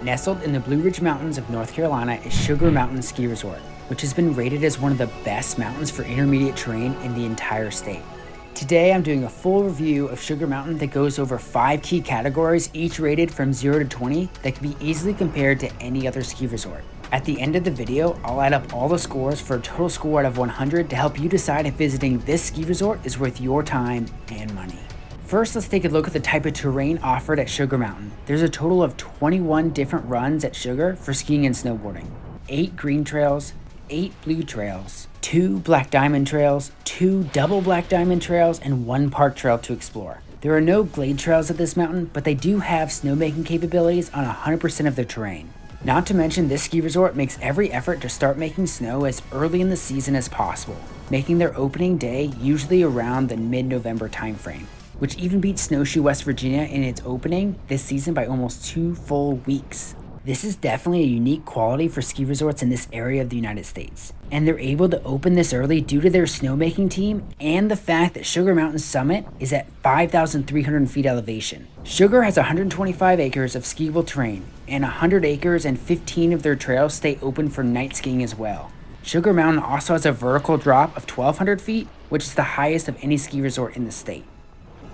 Nestled in the Blue Ridge Mountains of North Carolina is Sugar Mountain Ski Resort, which has been rated as one of the best mountains for intermediate terrain in the entire state. Today I'm doing a full review of Sugar Mountain that goes over 5 key categories, each rated from 0 to 20, that can be easily compared to any other ski resort. At the end of the video, I'll add up all the scores for a total score out of 100 to help you decide if visiting this ski resort is worth your time and money. First, let's take a look at the type of terrain offered at Sugar Mountain. There's a total of 21 different runs at Sugar for skiing and snowboarding. 8 green trails, 8 blue trails, 2 black diamond trails, 2 double black diamond trails, and 1 park trail to explore. There are no glade trails at this mountain, but they do have snowmaking capabilities on 100% of their terrain. Not to mention, this ski resort makes every effort to start making snow as early in the season as possible, making their opening day usually around the mid-November timeframe, which even beats Snowshoe, West Virginia in its opening this season by almost 2 full weeks. This is definitely a unique quality for ski resorts in this area of the United States, and they're able to open this early due to their snowmaking team and the fact that Sugar Mountain Summit is at 5,300 feet elevation. Sugar has 125 acres of skiable terrain, and 100 acres and 15 of their trails stay open for night skiing as well. Sugar Mountain also has a vertical drop of 1,200 feet, which is the highest of any ski resort in the state.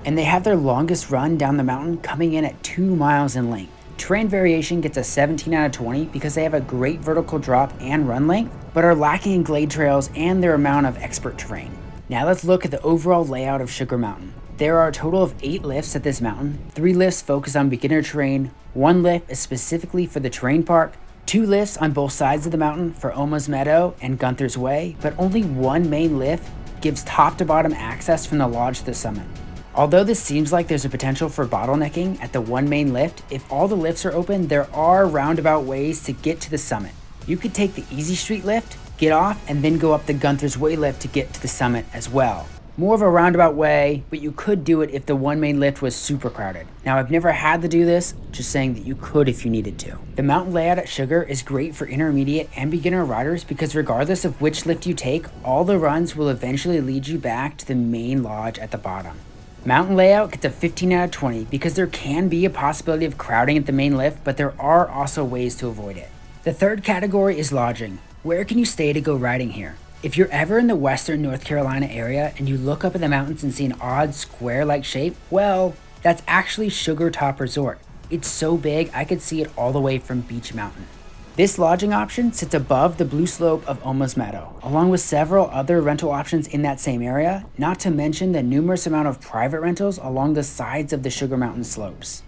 And they have their longest run down the mountain coming in at 2 miles in length. Terrain variation gets a 17 out of 20 because they have a great vertical drop and run length, but are lacking in glade trails and their amount of expert terrain. Now let's look at the overall layout of Sugar Mountain. There are a total of 8 lifts at this mountain. 3 lifts focus on beginner terrain, 1 lift is specifically for the terrain park, 2 lifts on both sides of the mountain for Oma's Meadow and Gunther's Way, but only 1 main lift gives top to bottom access from the lodge to the summit. Although this seems like there's a potential for bottlenecking at the 1 main lift, if all the lifts are open, there are roundabout ways to get to the summit. You could take the Easy Street lift, get off, and then go up the Gunther's Way lift to get to the summit as well. More of a roundabout way, but you could do it if the 1 main lift was super crowded. Now, I've never had to do this, just saying that you could if you needed to. The mountain layout at Sugar is great for intermediate and beginner riders because regardless of which lift you take, all the runs will eventually lead you back to the main lodge at the bottom. Mountain layout gets a 15 out of 20 because there can be a possibility of crowding at the main lift, but there are also ways to avoid it. The third category is lodging. Where can you stay to go riding here? If you're ever in the western North Carolina area and you look up at the mountains and see an odd square-like shape, well, that's actually Sugar Top Resort. It's so big I could see it all the way from Beach Mountain. This lodging option sits above the blue slope of Oma's Meadow, along with several other rental options in that same area, not to mention the numerous amount of private rentals along the sides of the Sugar Mountain slopes.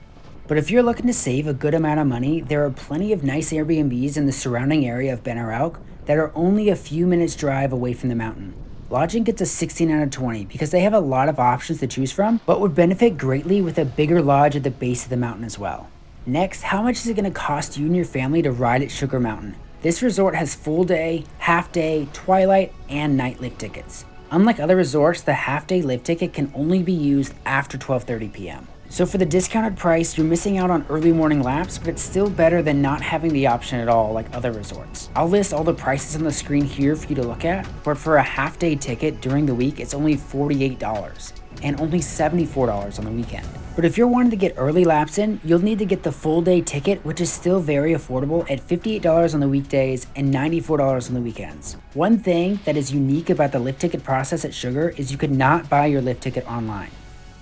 But if you're looking to save a good amount of money, there are plenty of nice Airbnbs in the surrounding area of Banner Elk that are only a few minutes drive away from the mountain. Lodging gets a 16 out of 20 because they have a lot of options to choose from, but would benefit greatly with a bigger lodge at the base of the mountain as well. Next, how much is it going to cost you and your family to ride at Sugar Mountain? This resort has full day, half day, twilight, and night lift tickets. Unlike other resorts, the half day lift ticket can only be used after 12:30 p.m. So for the discounted price, you're missing out on early morning laps, but it's still better than not having the option at all like other resorts. I'll list all the prices on the screen here for you to look at, but for a half day ticket during the week, it's only $48 and only $74 on the weekend. But if you're wanting to get early laps in, you'll need to get the full day ticket, which is still very affordable at $58 on the weekdays and $94 on the weekends. One thing that is unique about the lift ticket process at Sugar is you could not buy your lift ticket online.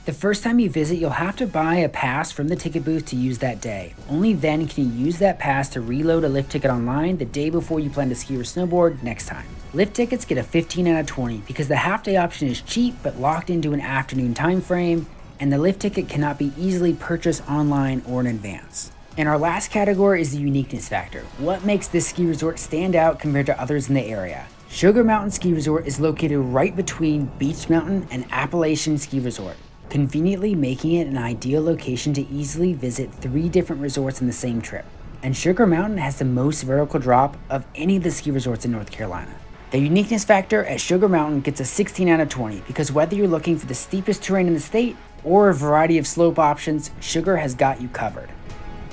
The first time you visit, you'll have to buy a pass from the ticket booth to use that day. Only then can you use that pass to reload a lift ticket online the day before you plan to ski or snowboard next time. Lift tickets get a 15 out of 20 because the half day option is cheap but locked into an afternoon time frame, and the lift ticket cannot be easily purchased online or in advance. And our last category is the uniqueness factor. What makes this ski resort stand out compared to others in the area? Sugar Mountain Ski Resort is located right between Beach Mountain and Appalachian Ski Resort, conveniently making it an ideal location to easily visit 3 different resorts in the same trip. And Sugar Mountain has the most vertical drop of any of the ski resorts in North Carolina. The uniqueness factor at Sugar Mountain gets a 16 out of 20 because whether you're looking for the steepest terrain in the state or a variety of slope options, Sugar has got you covered.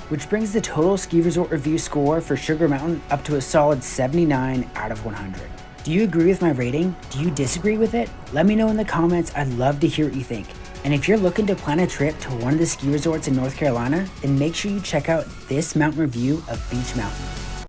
Which brings the total ski resort review score for Sugar Mountain up to a solid 79 out of 100. Do you agree with my rating? Do you disagree with it? Let me know in the comments. I'd love to hear what you think. And if you're looking to plan a trip to one of the ski resorts in North Carolina, then make sure you check out this mountain review of Beech Mountain.